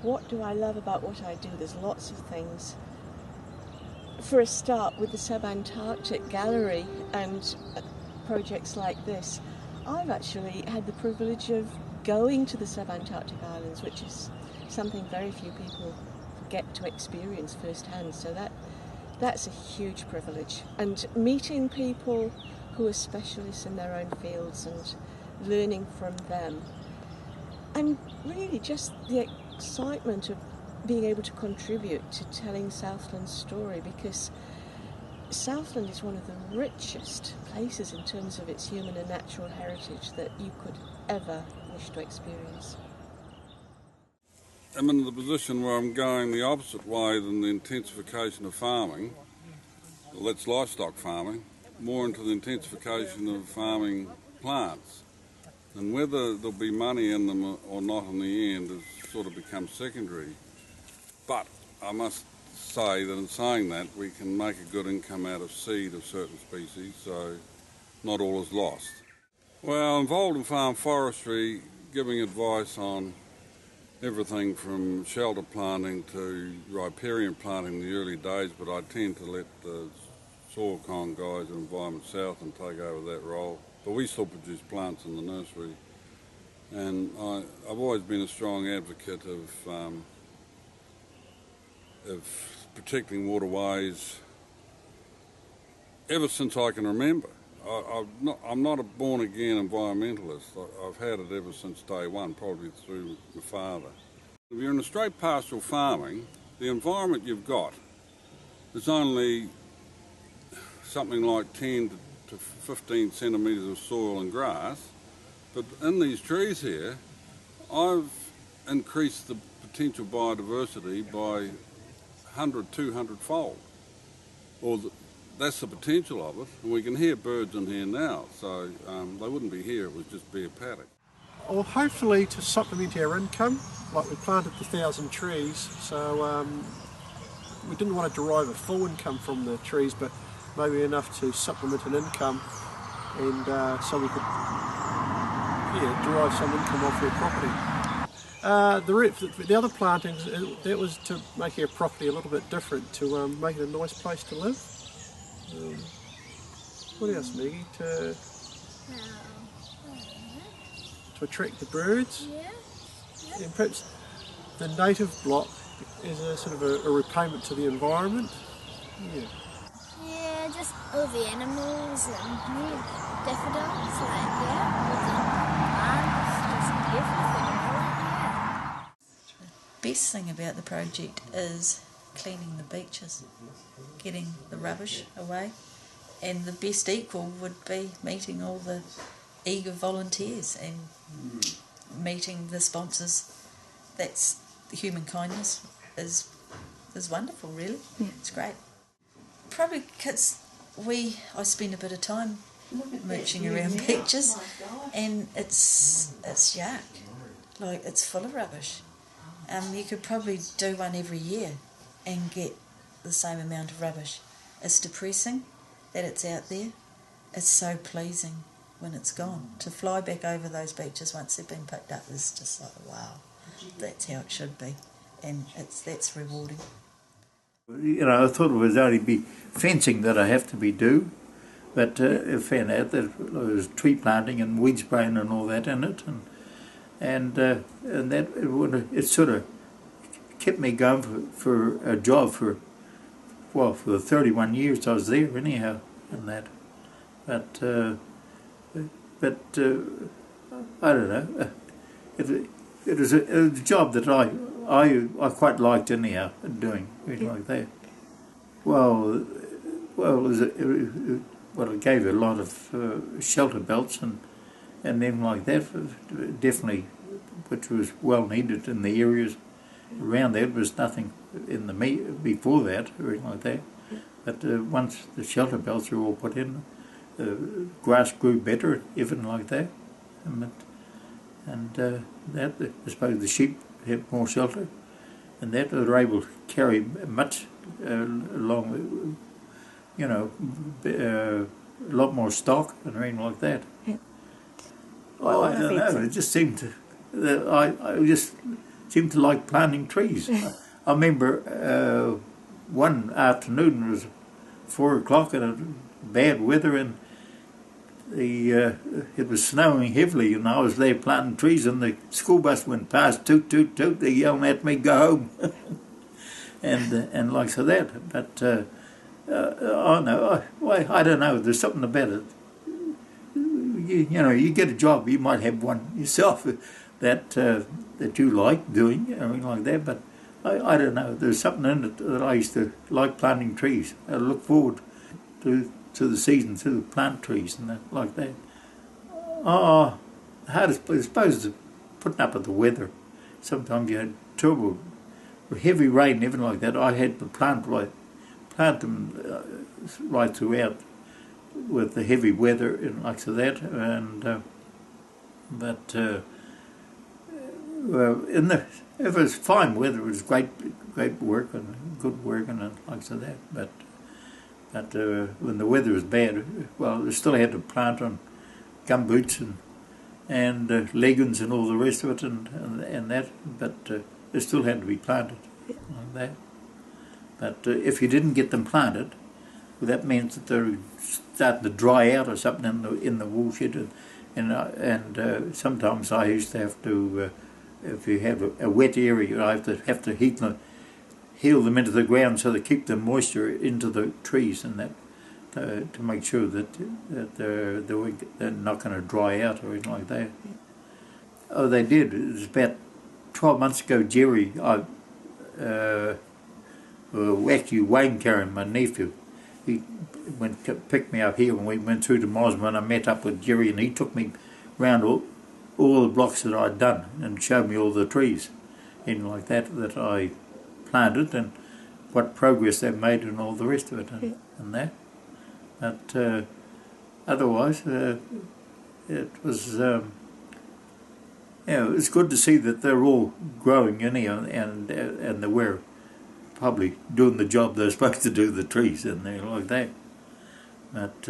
what do I love about what I do? There's lots of things. For a start, with the Subantarctic Gallery and projects like this, I've actually had the privilege of going to the Subantarctic Islands, which is something very few people get to experience firsthand. So that's a huge privilege. And meeting people who are specialists in their own fields and learning from them. And really just the excitement of being able to contribute to telling Southland's story, because Southland is one of the richest places in terms of its human and natural heritage that you could ever wish to experience. I'm in the position where I'm going the opposite way than the intensification of farming. Well, that's livestock farming, more into the intensification of farming plants. And whether there'll be money in them or not in the end has sort of become secondary. But I must say that in saying that, we can make a good income out of seed of certain species, so not all is lost. Well, I'm involved in farm forestry, giving advice on everything from shelter planting to riparian planting in the early days, but I tend to let the soil con guys at Environment Southland take over that role. But we still produce plants in the nursery, and I've always been a strong advocate of protecting waterways ever since I can remember. I'm not a born-again environmentalist. I've had it ever since day one, probably through my father. If you're in a straight pastoral farming, the environment you've got is only something like 10 to 15 centimetres of soil and grass, but in these trees here, I've increased the potential biodiversity by 100, 200-fold. That's the potential of it, and we can hear birds in here now, so they wouldn't be here, it would just be a paddock. Well, hopefully to supplement our income, like we planted the 1,000 trees, so we didn't want to derive a full income from the trees, but maybe enough to supplement an income, and so we could derive some income off our property. The other plantings, that was to make our property a little bit different, to make it a nice place to live. What else, Maggie? To attract the birds. Yeah. And perhaps the native block is a sort of a repayment to the environment. Yeah, just all the animals and daffodils, plants, just everything. The best thing about the project is cleaning the beaches, getting the rubbish away, and the best equal would be meeting all the eager volunteers and meeting the sponsors. That's the human kindness is wonderful, really. Yeah. It's great. Probably because I spend a bit of time mooching around beaches, and it's yuck. Like, it's full of rubbish. You could probably do one every year and get the same amount of rubbish. It's depressing that it's out there. It's so pleasing when it's gone. To fly back over those beaches once they've been picked up is just like, wow, that's how it should be, and that's rewarding. I thought it was only be fencing that I have to do, but I found out that there was tree planting and weed spraying and all that in it, and that it sort of kept me going for a job for the 31 years I was there anyhow, and that. But I don't know. It was a job that I quite liked anyhow, doing like that. Well, it gave a lot of shelter belts and then like that, definitely, which was well needed in the areas around there. There was nothing in the before that or anything like that. But once the shelter belts were all put in, grass grew better, even like that, and that I suppose the sheep had more shelter, and that they were able to carry much along, a lot more stock and everything like that. Yeah. Well, I don't know. It just seemed to. I just seem to like planting trees. I remember one afternoon, it was 4 o'clock and bad weather, and it was snowing heavily, and I was there planting trees, and the school bus went past, toot, toot, toot, they're yelling at me, go home. and like so that. But I don't know, there's something about it. You know, you get a job, you might have one yourself that you like doing, like that, but I don't know, there's something in it that I used to like planting trees. I look forward to the season to plant trees and that, like that. Hard, I suppose, putting up with the weather. Sometimes you had trouble, heavy rain, everything like that. I had to plant them right throughout with the heavy weather and like so that. And if it was fine weather, it was great work and good work and like so that. But when the weather was bad, well, they still had to plant on gumboots and leggings and all the rest of it and that. But they still had to be planted like that. But if you didn't get them planted, well, that means that they're starting to dry out or something in the woolshed. And sometimes I used to have to, if you have a wet area, I have to heal them into the ground so they keep the moisture into the trees and that, to make sure that they're not going to dry out or anything like that. Oh, they did. It was about 12 months ago, Jerry, actually Wayne Carran, my nephew, he picked me up here when we went through to Mosman. I met up with Jerry and he took me round all the blocks that I'd done and showed me all the trees and like that I planted and what progress they made and all the rest of it and that. But otherwise, it was it's good to see that they're all growing anyhow, and they were probably doing the job they're supposed to do, the trees and like that. But